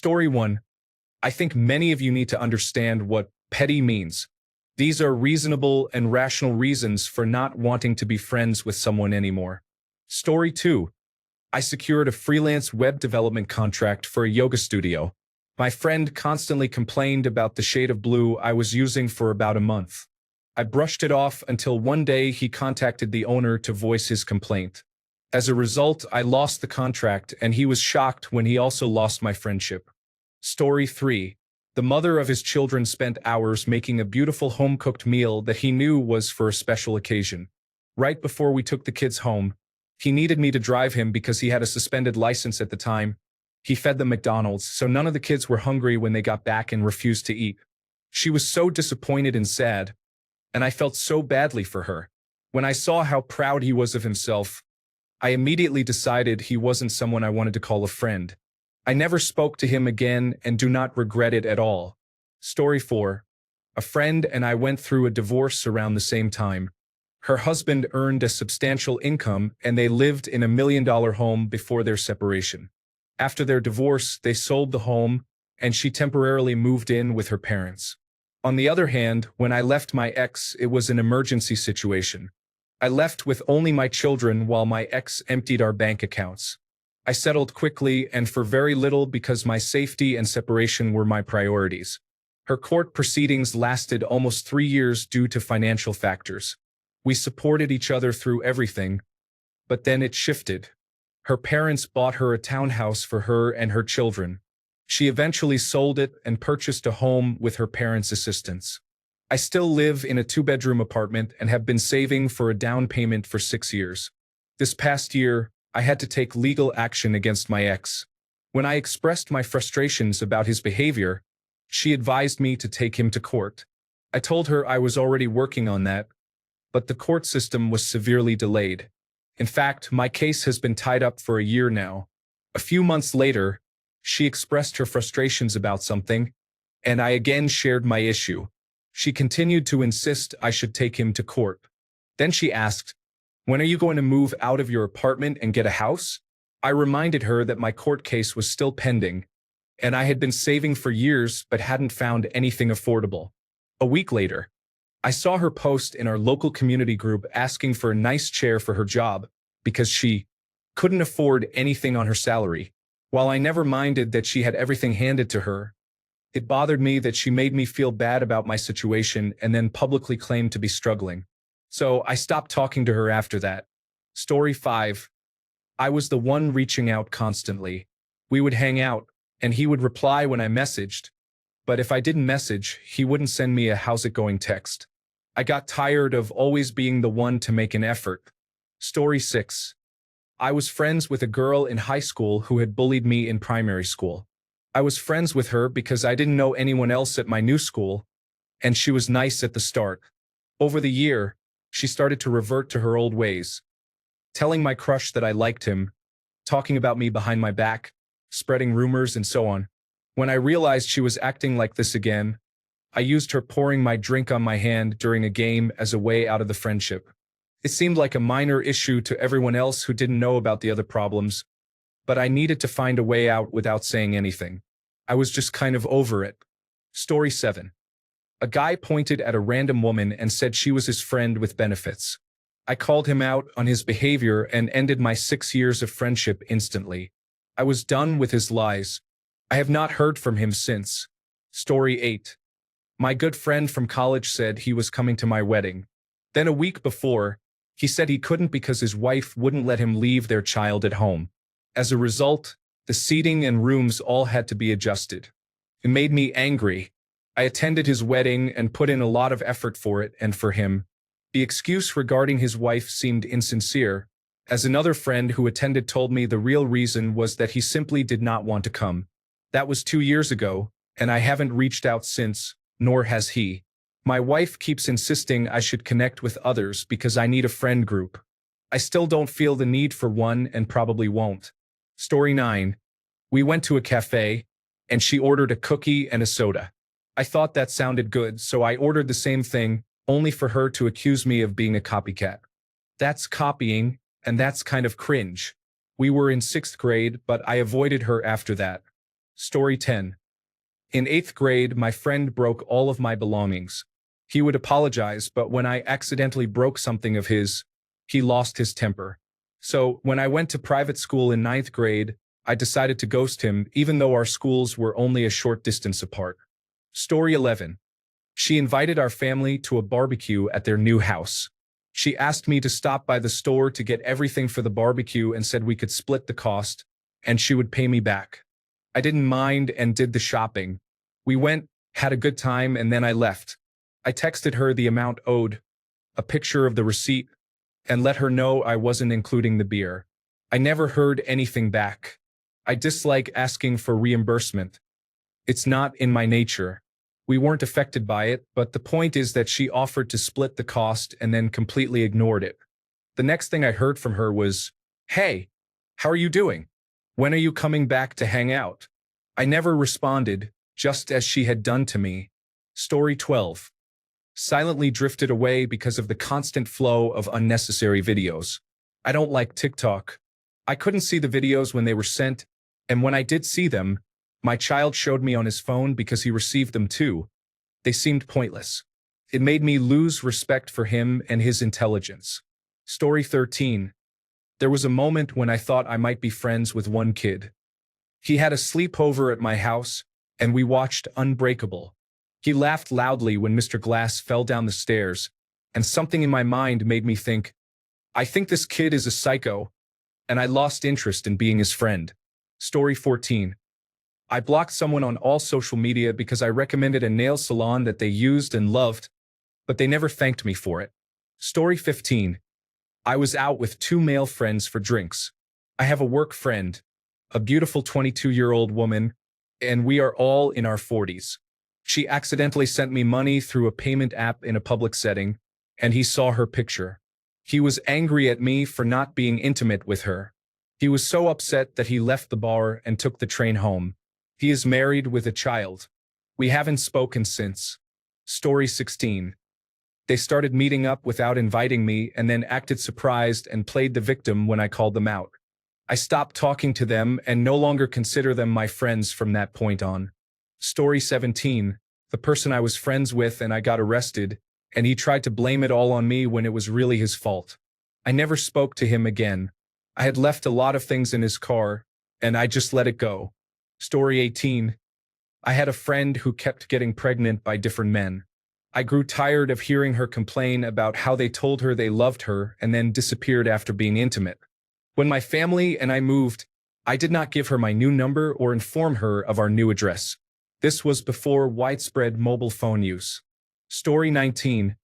Story 1. I think many of you need to understand what petty means. These are reasonable and rational reasons for not wanting to be friends with someone anymore. Story 2. I secured a freelance web development contract for a yoga studio. My friend constantly complained about the shade of blue I was using for about a month. I brushed it off until one day he contacted the owner to voice his complaint. As a result, I lost the contract, and he was shocked when he also lost my friendship. Story 3. The mother of his children spent hours making a beautiful home-cooked meal that he knew was for a special occasion. Right before we took the kids home, he needed me to drive him because he had a suspended license at the time. He fed them McDonald's, so none of the kids were hungry when they got back and refused to eat. She was so disappointed and sad, and I felt so badly for her. When I saw how proud he was of himself, I immediately decided he wasn't someone I wanted to call a friend. I never spoke to him again and do not regret it at all. Story 4. A friend and I went through a divorce around the same time. Her husband earned a substantial income and they lived in $1 million home before their separation. After their divorce, they sold the home and she temporarily moved in with her parents. On the other hand, when I left my ex, it was an emergency situation. I left with only my children while my ex emptied our bank accounts. I settled quickly and for very little because my safety and separation were my priorities. Her court proceedings lasted almost 3 years due to financial factors. We supported each other through everything, but then it shifted. Her parents bought her a townhouse for her and her children. She eventually sold it and purchased a home with her parents' assistance. I still live in a 2-bedroom apartment and have been saving for a down payment for 6 years. This past year, I had to take legal action against my ex. When I expressed my frustrations about his behavior, she advised me to take him to court. I told her I was already working on that, but the court system was severely delayed. In fact, my case has been tied up for a year now. A few months later, she expressed her frustrations about something, and I again shared my issue. She continued to insist I should take him to court. Then she asked, "When are you going to move out of your apartment and get a house?" I reminded her that my court case was still pending, and I had been saving for years but hadn't found anything affordable. A week later, I saw her post in our local community group asking for a nice chair for her job because she couldn't afford anything on her salary. While I never minded that she had everything handed to her, it bothered me that she made me feel bad about my situation and then publicly claimed to be struggling. So I stopped talking to her after that. Story 5. I was the one reaching out constantly. We would hang out, and he would reply when I messaged. But if I didn't message, he wouldn't send me a "how's it going" text. I got tired of always being the one to make an effort. Story 6. I was friends with a girl in high school who had bullied me in primary school. I was friends with her because I didn't know anyone else at my new school, and she was nice at the start. Over the year, she started to revert to her old ways, telling my crush that I liked him, talking about me behind my back, spreading rumors, and so on. When I realized she was acting like this again, I used her pouring my drink on my hand during a game as a way out of the friendship. It seemed like a minor issue to everyone else who didn't know about the other problems, but I needed to find a way out without saying anything. I was just kind of over it. Story 7. A guy pointed at a random woman and said she was his friend with benefits. I called him out on his behavior and ended my 6 years of friendship instantly. I was done with his lies. I have not heard from him since. Story 8. My good friend from college said he was coming to my wedding. Then a week before, he said he couldn't because his wife wouldn't let him leave their child at home. As a result, the seating and rooms all had to be adjusted. It made me angry. I attended his wedding and put in a lot of effort for it and for him. The excuse regarding his wife seemed insincere, as another friend who attended told me the real reason was that he simply did not want to come. That was 2 years ago, and I haven't reached out since, nor has he. My wife keeps insisting I should connect with others because I need a friend group. I still don't feel the need for one and probably won't. Story 9. We went to a cafe, and she ordered a cookie and a soda. I thought that sounded good, so I ordered the same thing, only for her to accuse me of being a copycat. That's copying, and that's kind of cringe. We were in 6th grade, but I avoided her after that. Story 10. In 8th grade, my friend broke all of my belongings. He would apologize, but when I accidentally broke something of his, he lost his temper. So, when I went to private school in 9th grade, I decided to ghost him even though our schools were only a short distance apart. Story 11. She invited our family to a barbecue at their new house. She asked me to stop by the store to get everything for the barbecue and said we could split the cost, and she would pay me back. I didn't mind and did the shopping. We went, had a good time, and then I left. I texted her the amount owed, a picture of the receipt, and let her know I wasn't including the beer. I never heard anything back. I dislike asking for reimbursement. It's not in my nature. We weren't affected by it, but the point is that she offered to split the cost and then completely ignored it. The next thing I heard from her was, "Hey, how are you doing? When are you coming back to hang out?" I never responded, just as she had done to me. Story 12. Silently drifted away because of the constant flow of unnecessary videos. I don't like TikTok. I couldn't see the videos when they were sent, and when I did see them, my child showed me on his phone because he received them too. They seemed pointless. It made me lose respect for him and his intelligence. Story 13. There was a moment when I thought I might be friends with one kid. He had a sleepover at my house, and we watched Unbreakable. He laughed loudly when Mr. Glass fell down the stairs, and something in my mind made me think, I think this kid is a psycho, and I lost interest in being his friend. Story 14. I blocked someone on all social media because I recommended a nail salon that they used and loved, but they never thanked me for it. Story 15. I was out with 2 male friends for drinks. I have a work friend, a beautiful 22-year-old woman, and we are all in our 40s. She accidentally sent me money through a payment app in a public setting, and he saw her picture. He was angry at me for not being intimate with her. He was so upset that he left the bar and took the train home. He is married with a child. We haven't spoken since. Story 16. They started meeting up without inviting me and then acted surprised and played the victim when I called them out. I stopped talking to them and no longer consider them my friends from that point on. Story 17. The person I was friends with and I got arrested, and he tried to blame it all on me when it was really his fault. I never spoke to him again. I had left a lot of things in his car, and I just let it go. Story 18. I had a friend who kept getting pregnant by different men. I grew tired of hearing her complain about how they told her they loved her and then disappeared after being intimate. When my family and I moved, I did not give her my new number or inform her of our new address. This was before widespread mobile phone use. Story 19.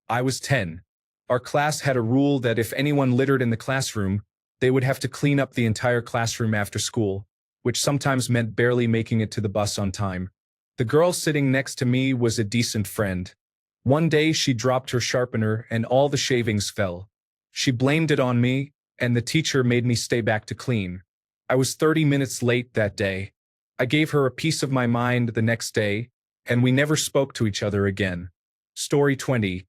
I was 10. Our class had a rule that if anyone littered in the classroom, they would have to clean up the entire classroom after school, which sometimes meant barely making it to the bus on time. The girl sitting next to me was a decent friend. One day she dropped her sharpener and all the shavings fell. She blamed it on me, and the teacher made me stay back to clean. I was 30 minutes late that day. I gave her a piece of my mind the next day, and we never spoke to each other again. Story 20.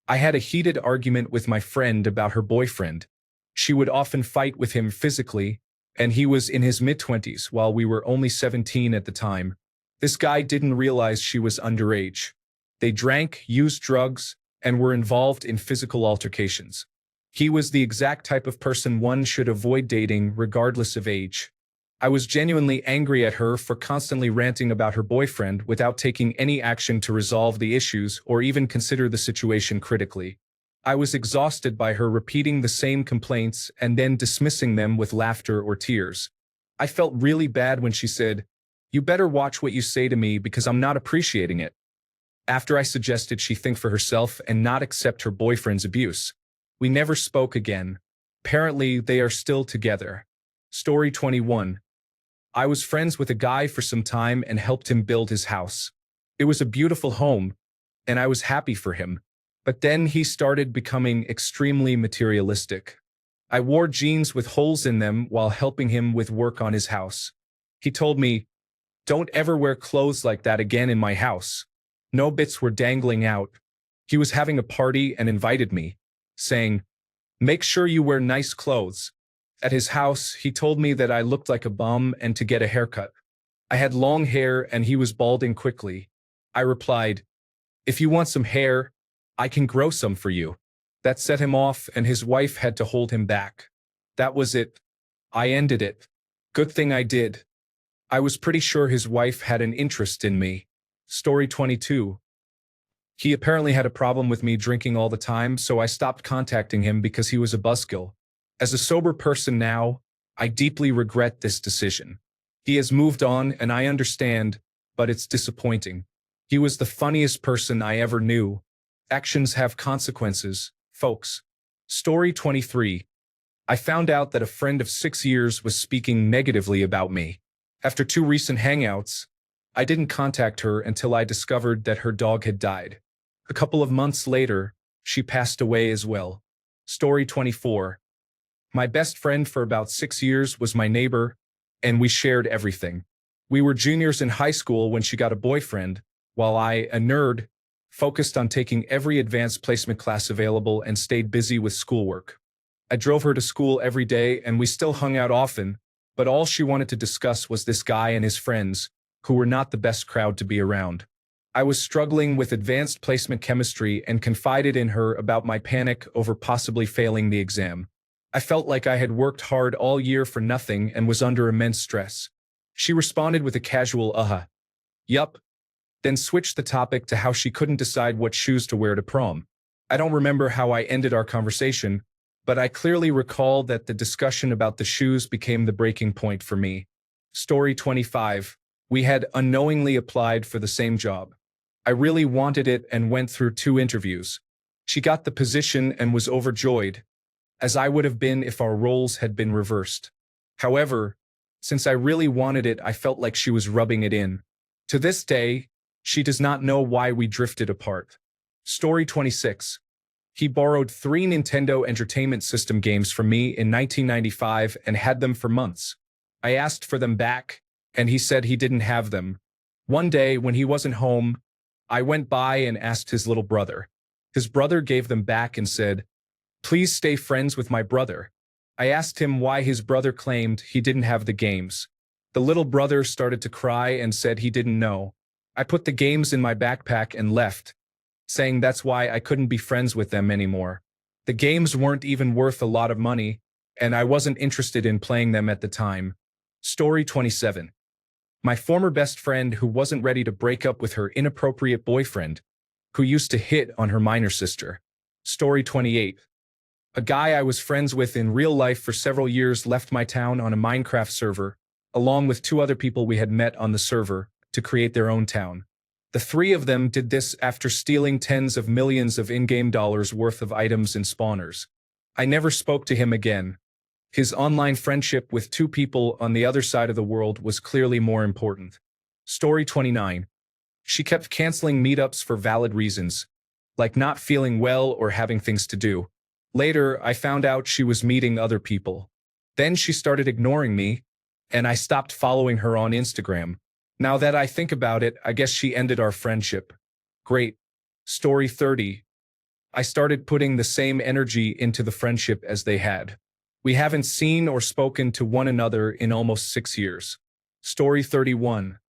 I had a heated argument with my friend about her boyfriend. She would often fight with him physically, and he was in his mid-20s while we were only 17 at the time. This guy didn't realize she was underage. They drank, used drugs, and were involved in physical altercations. He was the exact type of person one should avoid dating regardless of age. I was genuinely angry at her for constantly ranting about her boyfriend without taking any action to resolve the issues or even consider the situation critically. I was exhausted by her repeating the same complaints and then dismissing them with laughter or tears. I felt really bad when she said, "You better watch what you say to me because I'm not appreciating it." After I suggested she think for herself and not accept her boyfriend's abuse. We never spoke again. Apparently, they are still together. Story 21. I was friends with a guy for some time and helped him build his house. It was a beautiful home, and I was happy for him. But then he started becoming extremely materialistic. I wore jeans with holes in them while helping him with work on his house. He told me, "Don't ever wear clothes like that again in my house." No bits were dangling out. He was having a party and invited me, saying, "Make sure you wear nice clothes." At his house, he told me that I looked like a bum and to get a haircut. I had long hair and he was balding quickly. I replied, "If you want some hair, I can grow some for you." That set him off and his wife had to hold him back. That was it. I ended it. Good thing I did. I was pretty sure his wife had an interest in me. Story 22. He apparently had a problem with me drinking all the time, so I stopped contacting him because he was a buzzkill. As a sober person now, I deeply regret this decision. He has moved on and I understand, but it's disappointing. He was the funniest person I ever knew. Actions have consequences, folks. Story 23. I found out that a friend of 6 years was speaking negatively about me. After 2 recent hangouts, I didn't contact her until I discovered that her dog had died. A couple of months later, she passed away as well. Story 24. My best friend for about 6 years was my neighbor, and we shared everything. We were juniors in high school when she got a boyfriend, while I, a nerd, focused on taking every advanced placement class available and stayed busy with schoolwork. I drove her to school every day and we still hung out often, but all she wanted to discuss was this guy and his friends, who were not the best crowd to be around. I was struggling with advanced placement chemistry and confided in her about my panic over possibly failing the exam. I felt like I had worked hard all year for nothing and was under immense stress. She responded with a casual yup, then switched the topic to how she couldn't decide what shoes to wear to prom. I don't remember how I ended our conversation, but I clearly recall that the discussion about the shoes became the breaking point for me. Story 25. We had unknowingly applied for the same job. I really wanted it and went through 2 interviews. She got the position and was overjoyed, as I would have been if our roles had been reversed. However, since I really wanted it, I felt like she was rubbing it in. To this day, she does not know why we drifted apart. Story 26. He borrowed 3 Nintendo Entertainment System games from me in 1995 and had them for months. I asked for them back, and he said he didn't have them. One day, when he wasn't home, I went by and asked his little brother. His brother gave them back and said, "Please stay friends with my brother." I asked him why his brother claimed he didn't have the games. The little brother started to cry and said he didn't know. I put the games in my backpack and left, saying that's why I couldn't be friends with them anymore. The games weren't even worth a lot of money, and I wasn't interested in playing them at the time. Story 27. My former best friend who wasn't ready to break up with her inappropriate boyfriend, who used to hit on her minor sister. Story 28. A guy I was friends with in real life for several years left my town on a Minecraft server, along with 2 other people we had met on the server, to create their own town. The 3 of them did this after stealing tens of millions of in-game dollars worth of items and spawners. I never spoke to him again. His online friendship with 2 people on the other side of the world was clearly more important. Story 29. She kept canceling meetups for valid reasons, like not feeling well or having things to do. Later, I found out she was meeting other people. Then she started ignoring me, and I stopped following her on Instagram. Now that I think about it, I guess she ended our friendship. Great. Story 30. I started putting the same energy into the friendship as they had. We haven't seen or spoken to one another in almost 6 years. Story 31.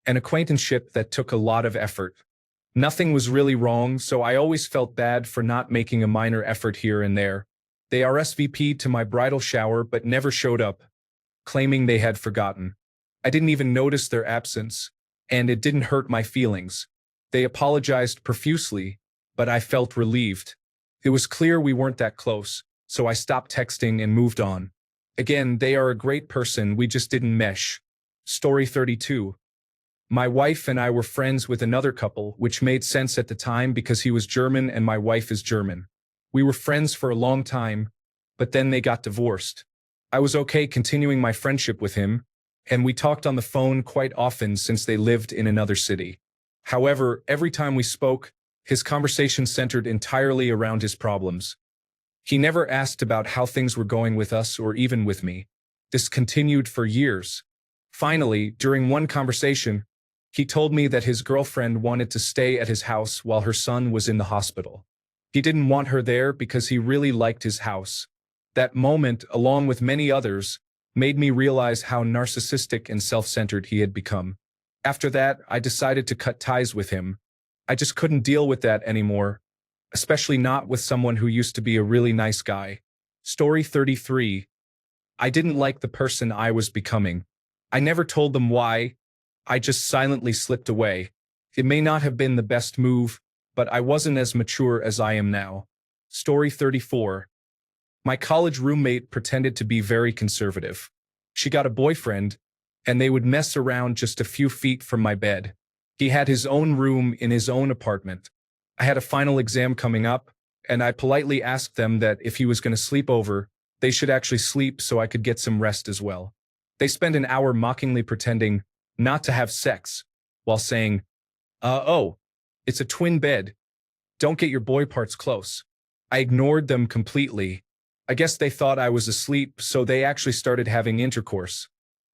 An acquaintanceship that took a lot of effort. Nothing was really wrong, so I always felt bad for not making a minor effort here and there. They RSVP'd to my bridal shower but never showed up, claiming they had forgotten. I didn't even notice their absence, and it didn't hurt my feelings. They apologized profusely, but I felt relieved. It was clear we weren't that close, so I stopped texting and moved on. Again, they are a great person, we just didn't mesh. Story 32. My wife and I were friends with another couple, which made sense at the time because he was German and my wife is German. We were friends for a long time, but then they got divorced. I was okay continuing my friendship with him, and we talked on the phone quite often since they lived in another city. However, every time we spoke, his conversation centered entirely around his problems. He never asked about how things were going with us or even with me. This continued for years. Finally, during one conversation, he told me that his girlfriend wanted to stay at his house while her son was in the hospital. He didn't want her there because he really liked his house. That moment, along with many others, made me realize how narcissistic and self-centered he had become. After that, I decided to cut ties with him. I just couldn't deal with that anymore, especially not with someone who used to be a really nice guy. Story 33. I didn't like the person I was becoming. I never told them why. I just silently slipped away. It may not have been the best move, but I wasn't as mature as I am now. Story 34. My college roommate pretended to be very conservative. She got a boyfriend, and they would mess around just a few feet from my bed. He had his own room in his own apartment. I had a final exam coming up, and I politely asked them that if he was going to sleep over, they should actually sleep so I could get some rest as well. They spent an hour mockingly pretending not to have sex, while saying, oh, it's a twin bed. Don't get your boy parts close. I ignored them completely. I guess they thought I was asleep, so they actually started having intercourse.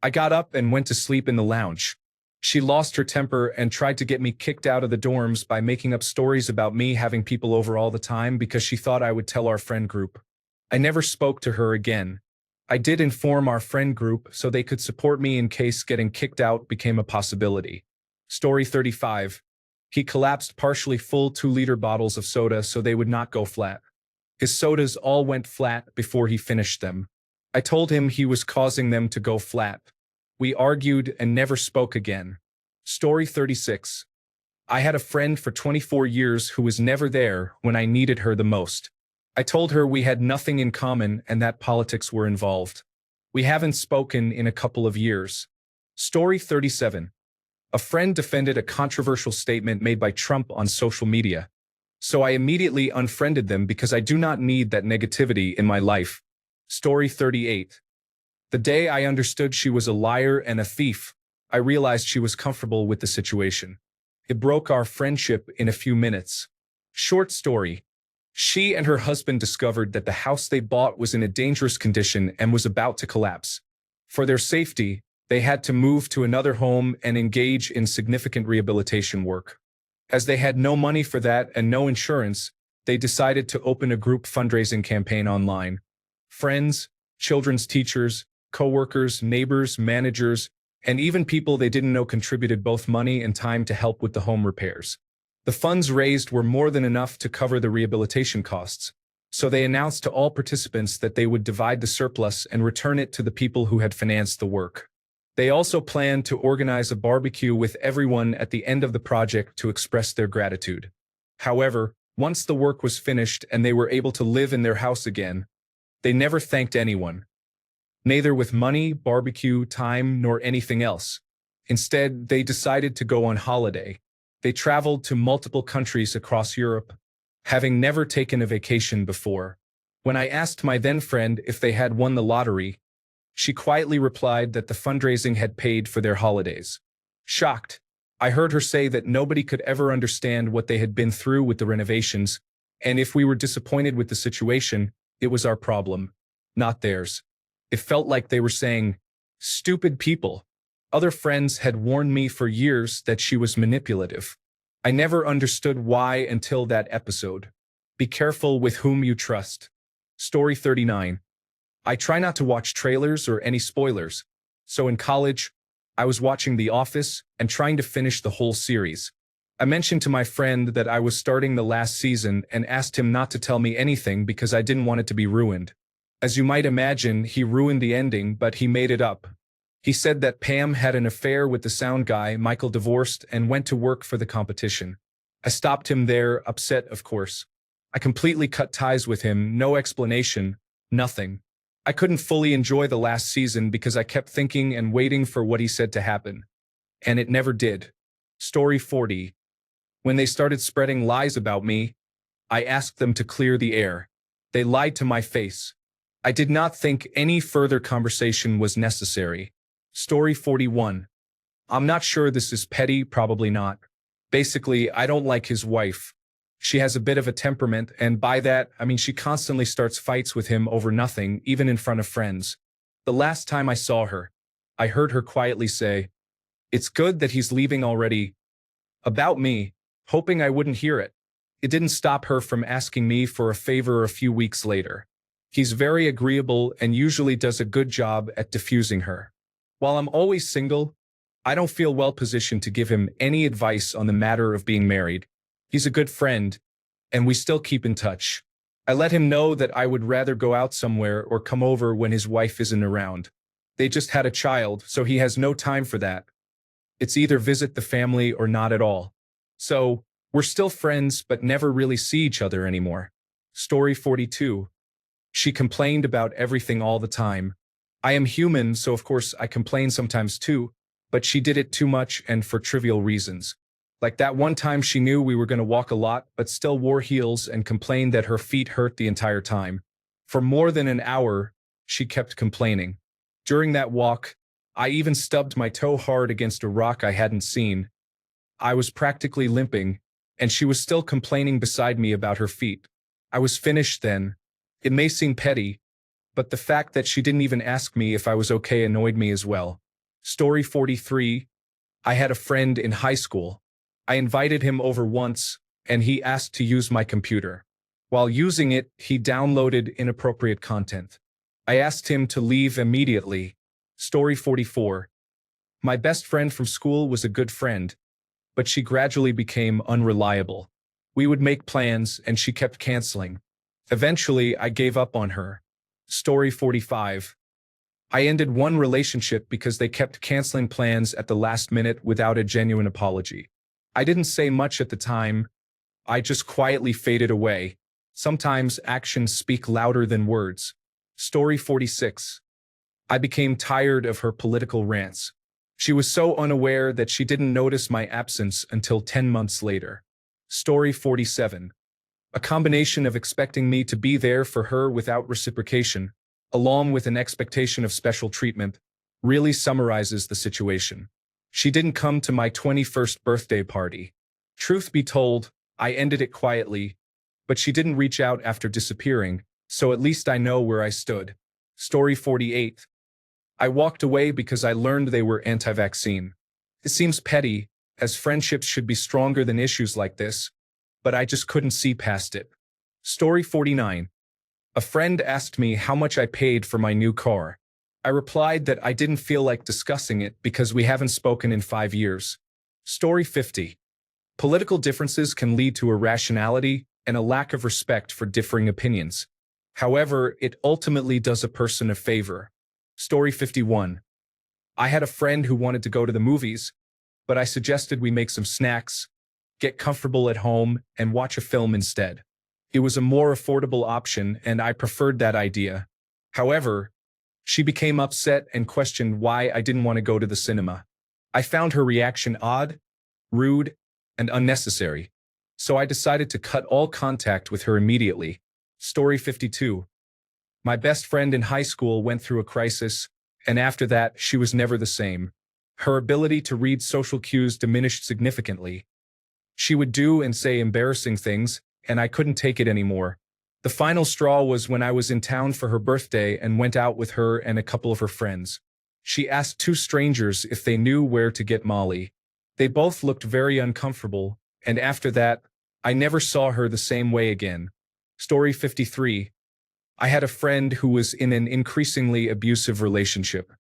I got up and went to sleep in the lounge. She lost her temper and tried to get me kicked out of the dorms by making up stories about me having people over all the time because she thought I would tell our friend group. I never spoke to her again. I did inform our friend group so they could support me in case getting kicked out became a possibility. Story 35. He collapsed partially full 2-liter bottles of soda so they would not go flat. His sodas all went flat before he finished them. I told him he was causing them to go flat. We argued and never spoke again. Story 36. I had a friend for 24 years who was never there when I needed her the most. I told her we had nothing in common and that politics were involved. We haven't spoken in a couple of years. Story 37. A friend defended a controversial statement made by Trump on social media. So I immediately unfriended them because I do not need that negativity in my life. Story 38. The day I understood she was a liar and a thief, I realized she was comfortable with the situation. It broke our friendship in a few minutes. Short story. She and her husband discovered that the house they bought was in a dangerous condition and was about to collapse. For their safety, they had to move to another home and engage in significant rehabilitation work. As they had no money for that and no insurance, they decided to open a group fundraising campaign online. Friends, children's teachers, coworkers, neighbors, managers, and even people they didn't know contributed both money and time to help with the home repairs. The funds raised were more than enough to cover the rehabilitation costs, so they announced to all participants that they would divide the surplus and return it to the people who had financed the work. They also planned to organize a barbecue with everyone at the end of the project to express their gratitude. However, once the work was finished and they were able to live in their house again, they never thanked anyone. Neither with money, barbecue, time, nor anything else. Instead, they decided to go on holiday. They traveled to multiple countries across Europe, having never taken a vacation before. When I asked my then friend if they had won the lottery, she quietly replied that the fundraising had paid for their holidays. Shocked, I heard her say that nobody could ever understand what they had been through with the renovations, and if we were disappointed with the situation, it was our problem, not theirs. It felt like they were saying, "Stupid people." Other friends had warned me for years that she was manipulative. I never understood why until that episode. Be careful with whom you trust. Story 39. I try not to watch trailers or any spoilers, so in college, I was watching The Office and trying to finish the whole series. I mentioned to my friend that I was starting the last season and asked him not to tell me anything because I didn't want it to be ruined. As you might imagine, he ruined the ending, but he made it up. He said that Pam had an affair with the sound guy, Michael divorced, and went to work for the competition. I stopped him there, upset of course. I completely cut ties with him, no explanation, nothing. I couldn't fully enjoy the last season because I kept thinking and waiting for what he said to happen. And it never did. Story 40. When they started spreading lies about me, I asked them to clear the air. They lied to my face. I did not think any further conversation was necessary. Story 41. I'm not sure this is petty, probably not. Basically, I don't like his wife. She has a bit of a temperament, and by that, I mean she constantly starts fights with him over nothing, even in front of friends. The last time I saw her, I heard her quietly say, "It's good that he's leaving already," about me, hoping I wouldn't hear it. It didn't stop her from asking me for a favor a few weeks later. He's very agreeable and usually does a good job at diffusing her. While I'm always single, I don't feel well positioned to give him any advice on the matter of being married. He's a good friend, and we still keep in touch. I let him know that I would rather go out somewhere or come over when his wife isn't around. They just had a child, so he has no time for that. It's either visit the family or not at all. So, we're still friends but never really see each other anymore. Story 42. She complained about everything all the time. I am human, so of course I complain sometimes too, but she did it too much and for trivial reasons. Like that one time she knew we were going to walk a lot but still wore heels and complained that her feet hurt the entire time. For more than an hour, she kept complaining. During that walk, I even stubbed my toe hard against a rock I hadn't seen. I was practically limping, and she was still complaining beside me about her feet. I was finished then. It may seem petty, but the fact that she didn't even ask me if I was okay annoyed me as well. Story 43. I had a friend in high school. I invited him over once, and he asked to use my computer. While using it, he downloaded inappropriate content. I asked him to leave immediately. Story 44. My best friend from school was a good friend, but she gradually became unreliable. We would make plans, and she kept canceling. Eventually, I gave up on her. Story 45. I ended one relationship because they kept canceling plans at the last minute without a genuine apology. I didn't say much at the time. I just quietly faded away. Sometimes actions speak louder than words. Story 46. I became tired of her political rants. She was so unaware that she didn't notice my absence until 10 months later. Story 47. A combination of expecting me to be there for her without reciprocation, along with an expectation of special treatment, really summarizes the situation. She didn't come to my 21st birthday party. Truth be told, I ended it quietly, but she didn't reach out after disappearing, so at least I know where I stood. Story 48. I walked away because I learned they were anti-vaccine. It seems petty, as friendships should be stronger than issues like this, but I just couldn't see past it. Story 49. A friend asked me how much I paid for my new car. I replied that I didn't feel like discussing it because we haven't spoken in 5 years. Story 50. Political differences can lead to irrationality and a lack of respect for differing opinions. However, it ultimately does a person a favor. Story 51. I had a friend who wanted to go to the movies, but I suggested we make some snacks, get comfortable at home, and watch a film instead. It was a more affordable option, and I preferred that idea. However, she became upset and questioned why I didn't want to go to the cinema. I found her reaction odd, rude, and unnecessary, so I decided to cut all contact with her immediately. Story 52. My best friend in high school went through a crisis, and after that, she was never the same. Her ability to read social cues diminished significantly. She would do and say embarrassing things, and I couldn't take it anymore. The final straw was when I was in town for her birthday and went out with her and a couple of her friends. She asked 2 strangers if they knew where to get Molly. They both looked very uncomfortable, and after that, I never saw her the same way again. Story 53. I had a friend who was in an increasingly abusive relationship.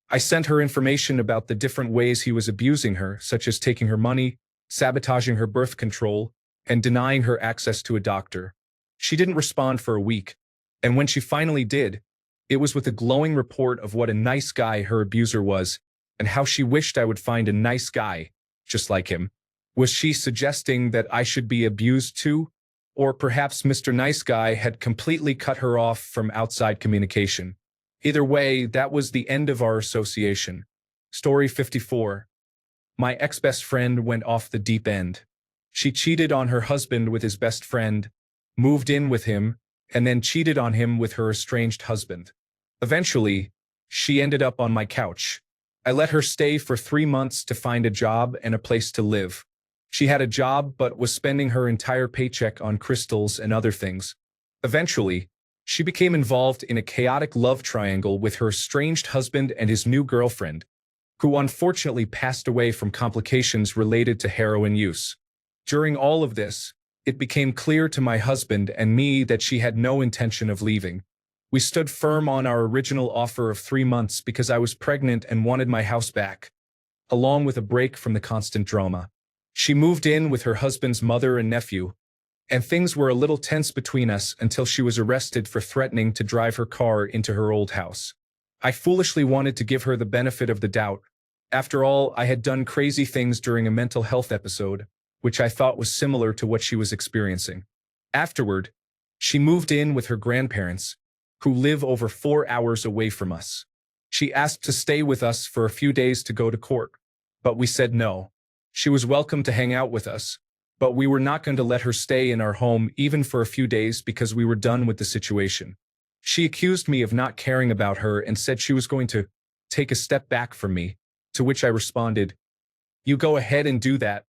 I sent her information about the different ways he was abusing her, such as taking her money, sabotaging her birth control, and denying her access to a doctor. She didn't respond for a week, and when she finally did, it was with a glowing report of what a nice guy her abuser was, and how she wished I would find a nice guy, just like him. Was she suggesting that I should be abused too? Or perhaps Mr. Nice Guy had completely cut her off from outside communication. Either way, that was the end of our association. Story 54. My ex-best friend went off the deep end. She cheated on her husband with his best friend, moved in with him, and then cheated on him with her estranged husband. Eventually, she ended up on my couch. I let her stay for 3 months to find a job and a place to live. She had a job but was spending her entire paycheck on crystals and other things. Eventually, she became involved in a chaotic love triangle with her estranged husband and his new girlfriend, who unfortunately passed away from complications related to heroin use. During all of this, it became clear to my husband and me that she had no intention of leaving. We stood firm on our original offer of 3 months because I was pregnant and wanted my house back, along with a break from the constant drama. She moved in with her husband's mother and nephew, and things were a little tense between us until she was arrested for threatening to drive her car into her old house. I foolishly wanted to give her the benefit of the doubt. After all, I had done crazy things during a mental health episode, which I thought was similar to what she was experiencing. Afterward, she moved in with her grandparents, who live over 4 hours away from us. She asked to stay with us for a few days to go to court, but we said no. She was welcome to hang out with us, but we were not going to let her stay in our home even for a few days because we were done with the situation. She accused me of not caring about her and said she was going to take a step back from me, to which I responded, "You go ahead and do that,"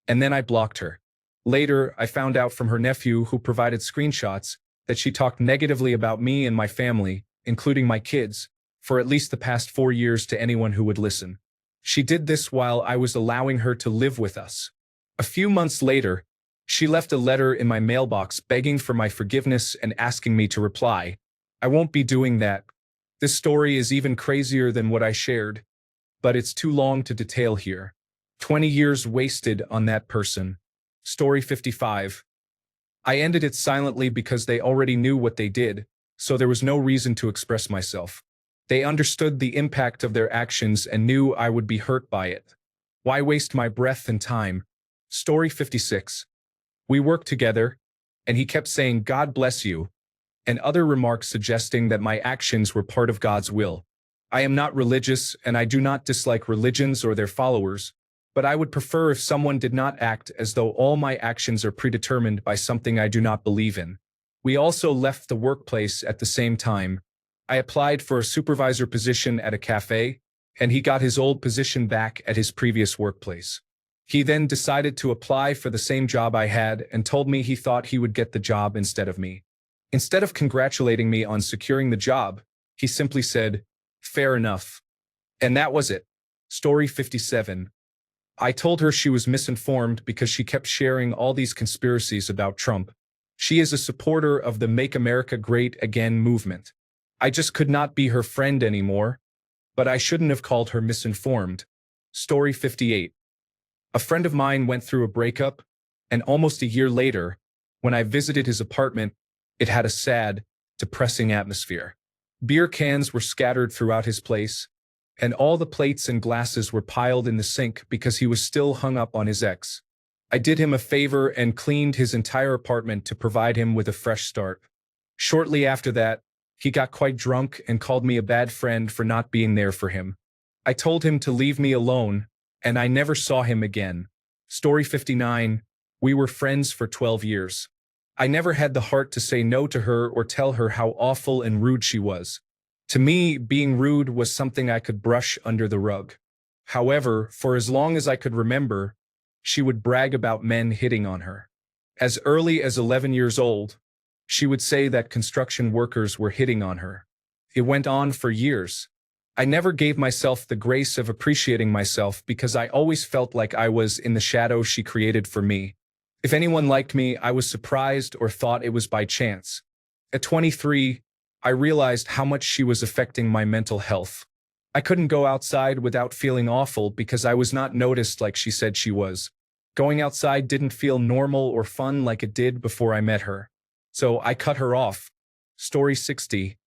and then I blocked her. Later, I found out from her nephew, who provided screenshots, that she talked negatively about me and my family, including my kids, for at least the past 4 years to anyone who would listen. She did this while I was allowing her to live with us. A few months later, she left a letter in my mailbox begging for my forgiveness and asking me to reply. I won't be doing that. This story is even crazier than what I shared, but it's too long to detail here. 20 years wasted on that person. Story 55. I ended it silently because they already knew what they did, so there was no reason to express myself. They understood the impact of their actions and knew I would be hurt by it. Why waste my breath and time? Story 56. We worked together, and he kept saying, "God bless you," and other remarks suggesting that my actions were part of God's will. I am not religious, and I do not dislike religions or their followers, but I would prefer if someone did not act as though all my actions are predetermined by something I do not believe in. We also left the workplace at the same time. I applied for a supervisor position at a cafe, and he got his old position back at his previous workplace. He then decided to apply for the same job I had and told me he thought he would get the job instead of me. Instead of congratulating me on securing the job, he simply said, "Fair enough." And that was it. Story 57. I told her she was misinformed because she kept sharing all these conspiracies about Trump. She is a supporter of the Make America Great Again movement. I just could not be her friend anymore, but I shouldn't have called her misinformed. Story 58. A friend of mine went through a breakup, and almost a year later, when I visited his apartment, it had a sad, depressing atmosphere. Beer cans were scattered throughout his place, and all the plates and glasses were piled in the sink because he was still hung up on his ex. I did him a favor and cleaned his entire apartment to provide him with a fresh start. Shortly after that, he got quite drunk and called me a bad friend for not being there for him. I told him to leave me alone, and I never saw him again. Story 59. We were friends for 12 years. I never had the heart to say no to her or tell her how awful and rude she was. To me, being rude was something I could brush under the rug. However, for as long as I could remember, she would brag about men hitting on her. As early as 11 years old, she would say that construction workers were hitting on her. It went on for years. I never gave myself the grace of appreciating myself because I always felt like I was in the shadow she created for me. If anyone liked me, I was surprised or thought it was by chance. At 23, I realized how much she was affecting my mental health. I couldn't go outside without feeling awful because I was not noticed like she said she was. Going outside didn't feel normal or fun like it did before I met her. So I cut her off. Story 60.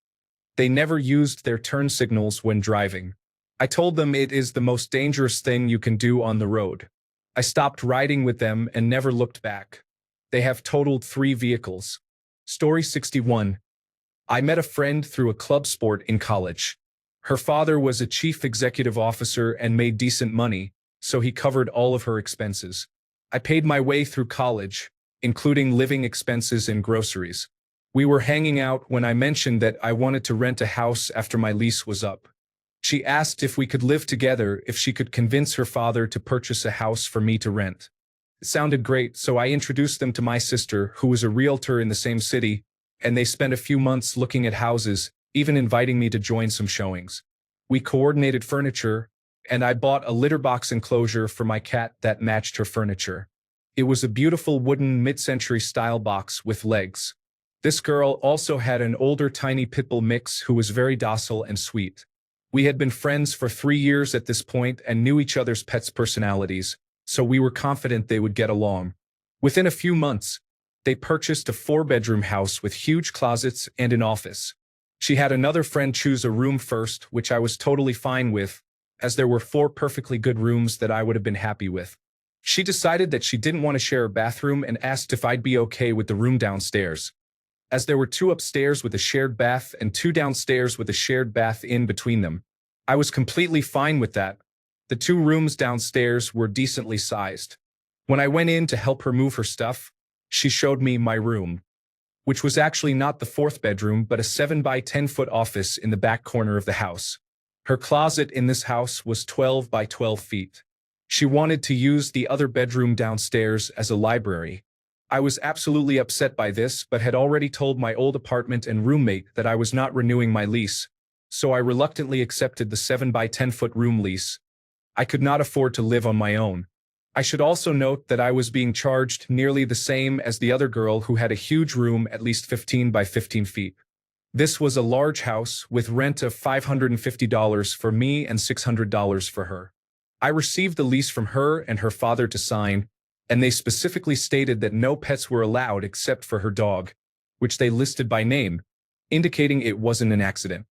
They never used their turn signals when driving. I told them it is the most dangerous thing you can do on the road. I stopped riding with them and never looked back. They have totaled 3 vehicles. Story 61. I met a friend through a club sport in college. Her father was a chief executive officer and made decent money, so he covered all of her expenses. I paid my way through college, including living expenses and groceries. We were hanging out when I mentioned that I wanted to rent a house after my lease was up. She asked if we could live together if she could convince her father to purchase a house for me to rent. It sounded great, so I introduced them to my sister, who was a realtor in the same city, and they spent a few months looking at houses, even inviting me to join some showings. We coordinated furniture, and I bought a litter box enclosure for my cat that matched her furniture. It was a beautiful wooden mid-century style box with legs. This girl also had an older tiny pit bull mix who was very docile and sweet. We had been friends for 3 years at this point and knew each other's pets' personalities, so we were confident they would get along. Within a few months, they purchased a 4-bedroom house with huge closets and an office. She had another friend choose a room first, which I was totally fine with, as there were 4 perfectly good rooms that I would have been happy with. She decided that she didn't want to share a bathroom and asked if I'd be okay with the room downstairs. As there were 2 upstairs with a shared bath and 2 downstairs with a shared bath in between them, I was completely fine with that. The 2 rooms downstairs were decently sized. When I went in to help her move her stuff, she showed me my room, which was actually not the 4th bedroom but a 7 by 10-foot office in the back corner of the house. Her closet in this house was 12 by 12 feet. She wanted to use the other bedroom downstairs as a library. I was absolutely upset by this but had already told my old apartment and roommate that I was not renewing my lease, so I reluctantly accepted the 7 by 10-foot room lease. I could not afford to live on my own. I should also note that I was being charged nearly the same as the other girl who had a huge room at least 15 by 15 feet. This was a large house with rent of $550 for me and $600 for her. I received the lease from her and her father to sign, and they specifically stated that no pets were allowed except for her dog, which they listed by name, indicating it wasn't an accident.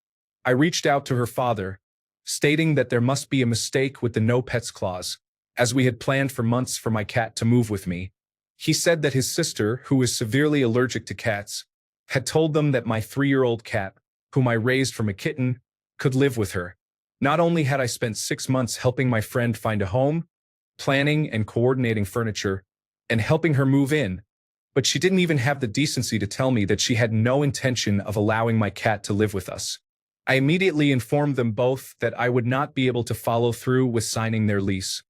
I reached out to her father, stating that there must be a mistake with the no pets clause, as we had planned for months for my cat to move with me. He said that his sister, who is severely allergic to cats, had told them that my 3-year-old cat, whom I raised from a kitten, could live with her. Not only had I spent 6 months helping my friend find a home, planning and coordinating furniture, and helping her move in, but she didn't even have the decency to tell me that she had no intention of allowing my cat to live with us. I immediately informed them both that I would not be able to follow through with signing their lease.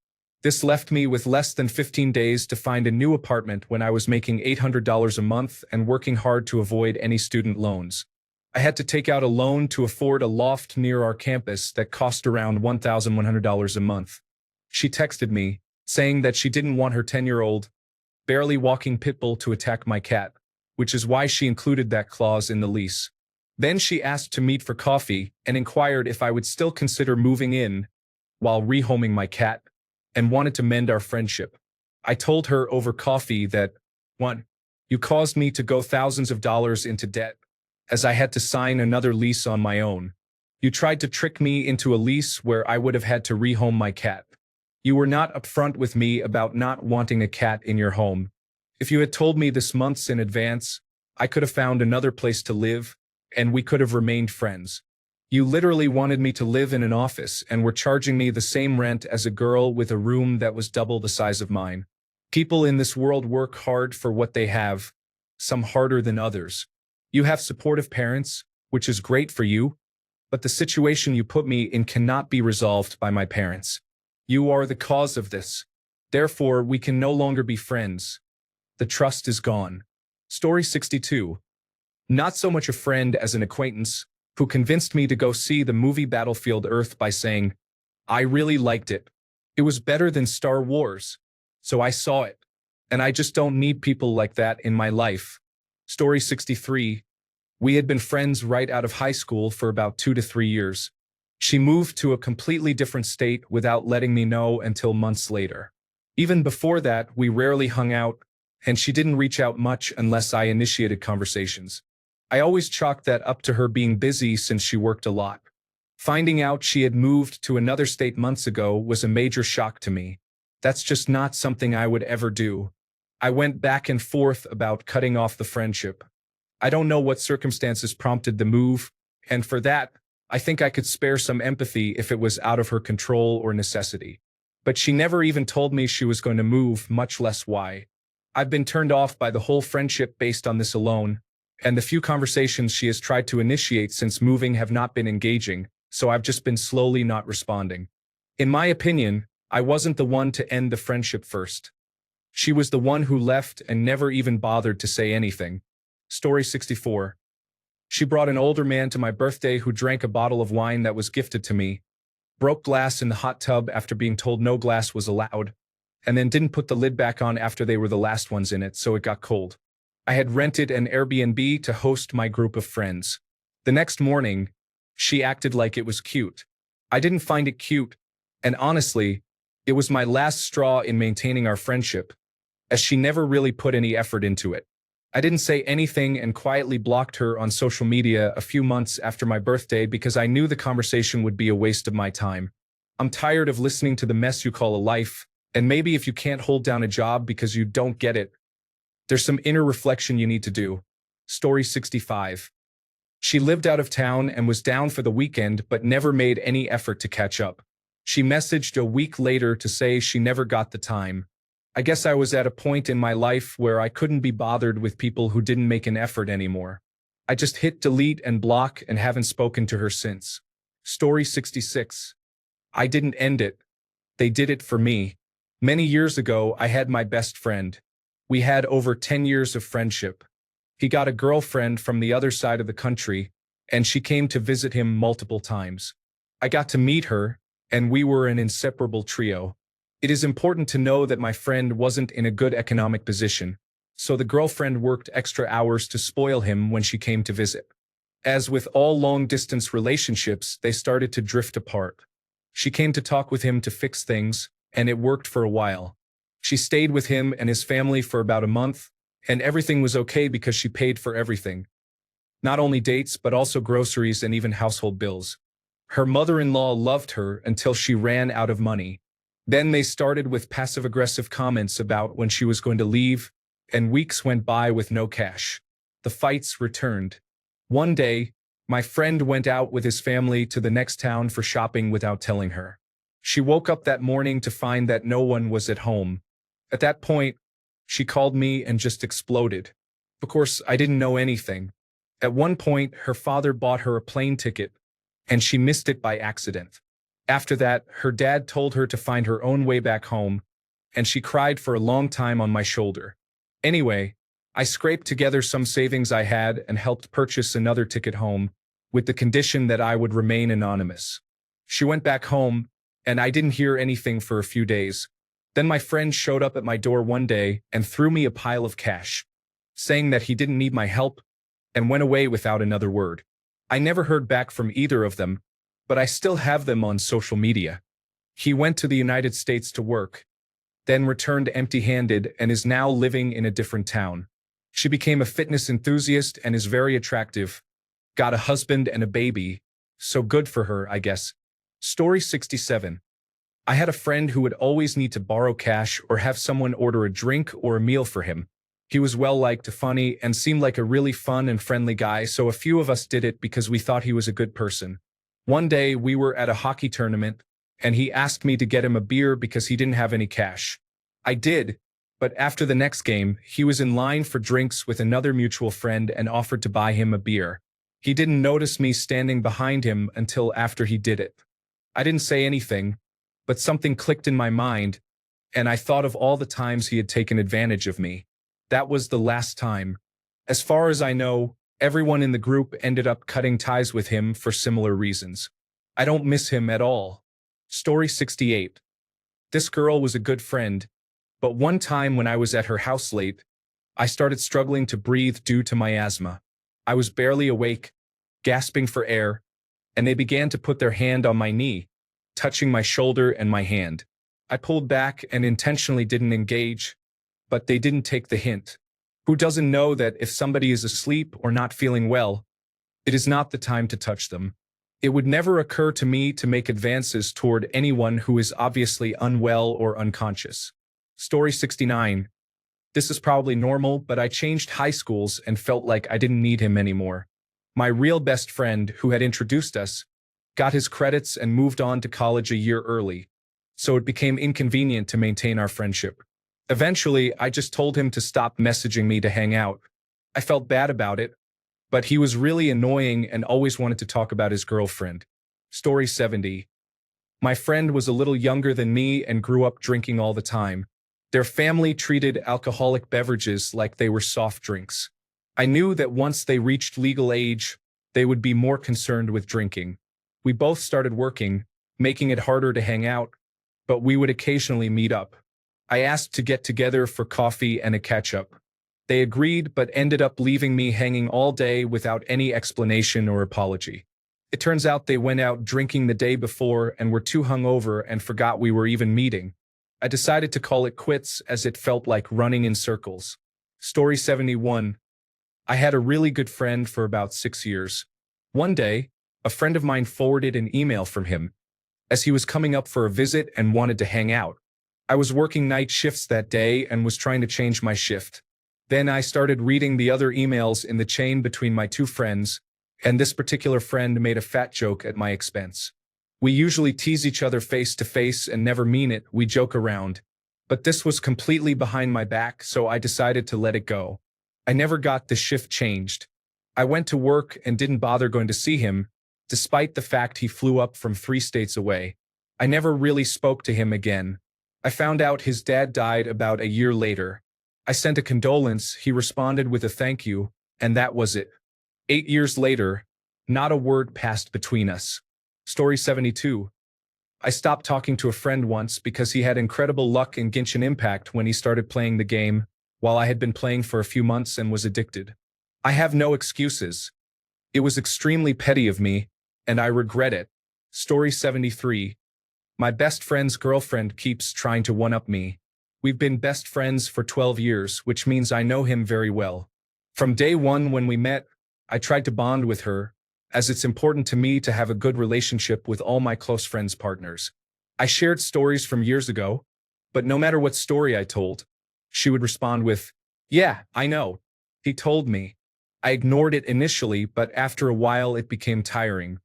This left me with less than 15 days to find a new apartment when I was making $800 a month and working hard to avoid any student loans. I had to take out a loan to afford a loft near our campus that cost around $1,100 a month. She texted me, saying that she didn't want her 10-year-old, barely walking pit bull to attack my cat, which is why she included that clause in the lease. Then she asked to meet for coffee and inquired if I would still consider moving in while rehoming my cat, and wanted to mend our friendship. I told her over coffee that, 1. You caused me to go thousands of dollars into debt, as I had to sign another lease on my own. You tried to trick me into a lease where I would have had to rehome my cat. You were not upfront with me about not wanting a cat in your home. If you had told me this months in advance, I could have found another place to live, and we could have remained friends. You literally wanted me to live in an office and were charging me the same rent as a girl with a room that was double the size of mine. People in this world work hard for what they have, some harder than others. You have supportive parents, which is great for you, but the situation you put me in cannot be resolved by my parents. You are the cause of this. Therefore, we can no longer be friends. The trust is gone. Story 62. Not so much a friend as an acquaintance, who convinced me to go see the movie Battlefield Earth by saying, I really liked it. It was better than Star Wars. So I saw it. And I just don't need people like that in my life. Story 63. We had been friends right out of high school for about 2 to 3 years. She moved to a completely different state without letting me know until months later. Even before that, we rarely hung out, and she didn't reach out much unless I initiated conversations. I always chalked that up to her being busy since she worked a lot. Finding out she had moved to another state months ago was a major shock to me. That's just not something I would ever do. I went back and forth about cutting off the friendship. I don't know what circumstances prompted the move, and for that, I think I could spare some empathy if it was out of her control or necessity. But she never even told me she was going to move, much less why. I've been turned off by the whole friendship based on this alone, and the few conversations she has tried to initiate since moving have not been engaging, so I've just been slowly not responding. In my opinion, I wasn't the one to end the friendship first. She was the one who left and never even bothered to say anything. Story 64. She brought an older man to my birthday who drank a bottle of wine that was gifted to me, broke glass in the hot tub after being told no glass was allowed, and then didn't put the lid back on after they were the last ones in it, so it got cold. I had rented an Airbnb to host my group of friends. The next morning, she acted like it was cute. I didn't find it cute, and honestly, it was my last straw in maintaining our friendship, as she never really put any effort into it. I didn't say anything and quietly blocked her on social media a few months after my birthday because I knew the conversation would be a waste of my time. I'm tired of listening to the mess you call a life, and maybe if you can't hold down a job because you don't get it, there's some inner reflection you need to do. Story 65. She lived out of town and was down for the weekend but never made any effort to catch up. She messaged a week later to say she never got the time. I guess I was at a point in my life where I couldn't be bothered with people who didn't make an effort anymore. I just hit delete and block and haven't spoken to her since. Story 66. I didn't end it. They did it for me. Many years ago, I had my best friend. We had over 10 years of friendship. He got a girlfriend from the other side of the country, and she came to visit him multiple times. I got to meet her, and we were an inseparable trio. It is important to know that my friend wasn't in a good economic position, so the girlfriend worked extra hours to spoil him when she came to visit. As with all long-distance relationships, they started to drift apart. She came to talk with him to fix things, and it worked for a while. She stayed with him and his family for about a month, and everything was okay because she paid for everything. Not only dates, but also groceries and even household bills. Her mother-in-law loved her until she ran out of money. Then they started with passive-aggressive comments about when she was going to leave, and weeks went by with no cash. The fights returned. One day, my friend went out with his family to the next town for shopping without telling her. She woke up that morning to find that no one was at home. At that point, she called me and just exploded. Of course, I didn't know anything. At one point, her father bought her a plane ticket, and she missed it by accident. After that, her dad told her to find her own way back home, and she cried for a long time on my shoulder. Anyway, I scraped together some savings I had and helped purchase another ticket home, with the condition that I would remain anonymous. She went back home, and I didn't hear anything for a few days. Then my friend showed up at my door one day and threw me a pile of cash, saying that he didn't need my help, and went away without another word. I never heard back from either of them, but I still have them on social media. He went to the United States to work, then returned empty-handed and is now living in a different town. She became a fitness enthusiast and is very attractive. Got a husband and a baby, so good for her, I guess. Story 67. I had a friend who would always need to borrow cash or have someone order a drink or a meal for him. He was well-liked, funny, and seemed like a really fun and friendly guy, so a few of us did it because we thought he was a good person. One day, we were at a hockey tournament, and he asked me to get him a beer because he didn't have any cash. I did, but after the next game, he was in line for drinks with another mutual friend and offered to buy him a beer. He didn't notice me standing behind him until after he did it. I didn't say anything, but something clicked in my mind, and I thought of all the times he had taken advantage of me. That was the last time. As far as I know, everyone in the group ended up cutting ties with him for similar reasons. I don't miss him at all. Story 68. This girl was a good friend, but one time when I was at her house late, I started struggling to breathe due to my asthma. I was barely awake, gasping for air, and they began to put their hand on my knee, touching my shoulder and my hand. I pulled back and intentionally didn't engage, but they didn't take the hint. Who doesn't know that if somebody is asleep or not feeling well, it is not the time to touch them? It would never occur to me to make advances toward anyone who is obviously unwell or unconscious. Story 69. This is probably normal, but I changed high schools and felt like I didn't need him anymore. My real best friend, who had introduced us, got his credits and moved on to college a year early, so it became inconvenient to maintain our friendship. Eventually, I just told him to stop messaging me to hang out. I felt bad about it, but he was really annoying and always wanted to talk about his girlfriend. Story 70. My friend was a little younger than me and grew up drinking all the time. Their family treated alcoholic beverages like they were soft drinks. I knew that once they reached legal age, they would be more concerned with drinking. We both started working, making it harder to hang out, but we would occasionally meet up. I asked to get together for coffee and a catch-up. They agreed but ended up leaving me hanging all day without any explanation or apology. It turns out they went out drinking the day before and were too hungover and forgot we were even meeting. I decided to call it quits as it felt like running in circles. Story 71. I had a really good friend for about 6 years. One day, a friend of mine forwarded an email from him, as he was coming up for a visit and wanted to hang out. I was working night shifts that day and was trying to change my shift. Then I started reading the other emails in the chain between my two friends, and this particular friend made a fat joke at my expense. We usually tease each other face to face and never mean it, we joke around. But this was completely behind my back, so I decided to let it go. I never got the shift changed. I went to work and didn't bother going to see him, despite the fact he flew up from 3 states away. I never really spoke to him again. I found out his dad died about a year later. I sent a condolence, he responded with a thank you, and that was it. 8 years later, not a word passed between us. Story 72. I stopped talking to a friend once because he had incredible luck in Genshin Impact when he started playing the game, while I had been playing for a few months and was addicted. I have no excuses. It was extremely petty of me, and I regret it. Story 73. My best friend's girlfriend keeps trying to one-up me. We've been best friends for 12 years, which means I know him very well. From day one when we met, I tried to bond with her, as it's important to me to have a good relationship with all my close friends' partners. I shared stories from years ago, but no matter what story I told, she would respond with, "Yeah, I know. He told me." I ignored it initially, but after a while it became tiring.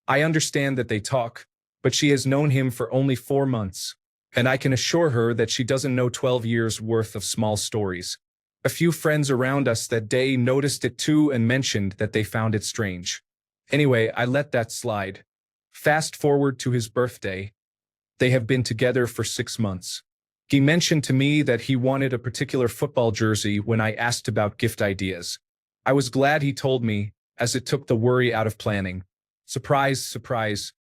I understand that they talk, but she has known him for only 4 months, and I can assure her that she doesn't know 12 years worth of small stories. A few friends around us that day noticed it too and mentioned that they found it strange. Anyway, I let that slide. Fast forward to his birthday. They have been together for 6 months. He mentioned to me that he wanted a particular football jersey when I asked about gift ideas. I was glad he told me, as it took the worry out of planning. Surprise, surprise.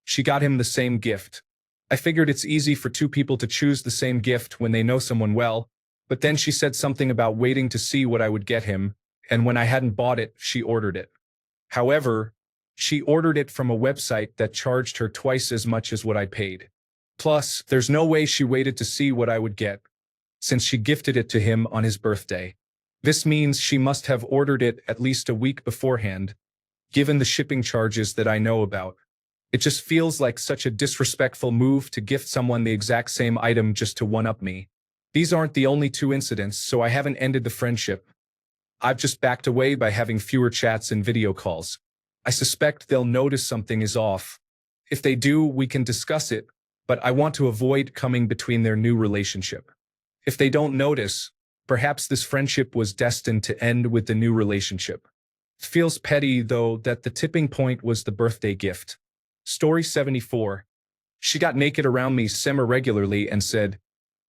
She got him the same gift. I figured it's easy for 2 people to choose the same gift when they know someone well, but then she said something about waiting to see what I would get him, and when I hadn't bought it, she ordered it. However, she ordered it from a website that charged her twice as much as what I paid. Plus, there's no way she waited to see what I would get, since she gifted it to him on his birthday. This means she must have ordered it at least a week beforehand, given the shipping charges that I know about. It just feels like such a disrespectful move to gift someone the exact same item just to one-up me. These aren't the only 2 incidents, so I haven't ended the friendship. I've just backed away by having fewer chats and video calls. I suspect they'll notice something is off. If they do, we can discuss it, but I want to avoid coming between their new relationship. If they don't notice, perhaps this friendship was destined to end with the new relationship. It feels petty, though, that the tipping point was the birthday gift. Story 74. She got naked around me semi-regularly and said,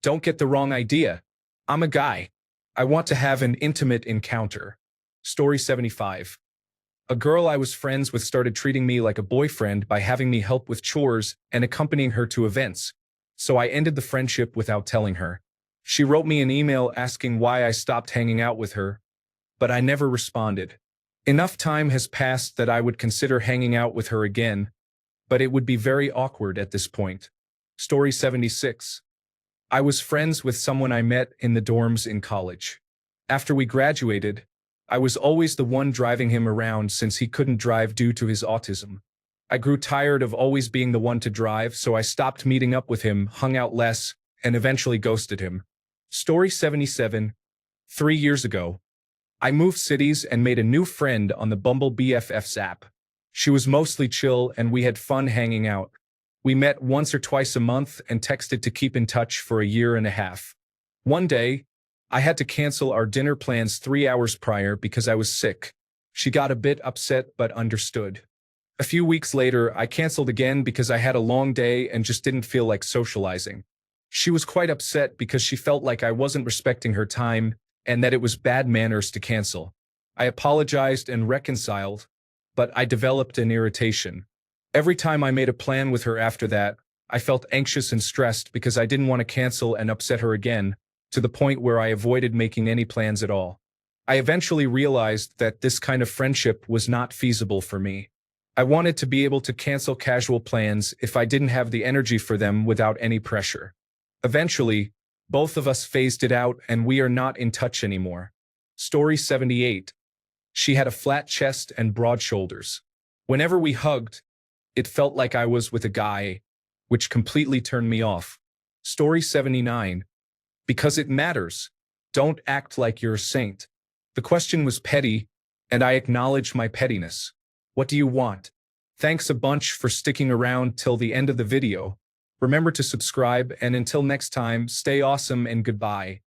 "Don't get the wrong idea. I'm a guy. I want to have an intimate encounter." Story 75. A girl I was friends with started treating me like a boyfriend by having me help with chores and accompanying her to events, so I ended the friendship without telling her. She wrote me an email asking why I stopped hanging out with her, but I never responded. Enough time has passed that I would consider hanging out with her again, but it would be very awkward at this point. Story 76. I was friends with someone I met in the dorms in college. After we graduated, I was always the one driving him around since he couldn't drive due to his autism. I grew tired of always being the one to drive, so I stopped meeting up with him, hung out less, and eventually ghosted him. Story 77. 3 years ago, I moved cities and made a new friend on the Bumble BFFs app. She was mostly chill and we had fun hanging out. We met once or twice a month and texted to keep in touch for a year and a half. One day, I had to cancel our dinner plans 3 hours prior because I was sick. She got a bit upset but understood. A few weeks later, I canceled again because I had a long day and just didn't feel like socializing. She was quite upset because she felt like I wasn't respecting her time and that it was bad manners to cancel. I apologized and reconciled, but I developed an irritation. Every time I made a plan with her after that, I felt anxious and stressed because I didn't want to cancel and upset her again, to the point where I avoided making any plans at all. I eventually realized that this kind of friendship was not feasible for me. I wanted to be able to cancel casual plans if I didn't have the energy for them without any pressure. Eventually, both of us phased it out and we are not in touch anymore. Story 78. She had a flat chest and broad shoulders. Whenever we hugged, it felt like I was with a guy, which completely turned me off. Story 79. Because it matters. Don't act like you're a saint. The question was petty, and I acknowledge my pettiness. What do you want? Thanks a bunch for sticking around till the end of the video. Remember to subscribe, and until next time, stay awesome and goodbye.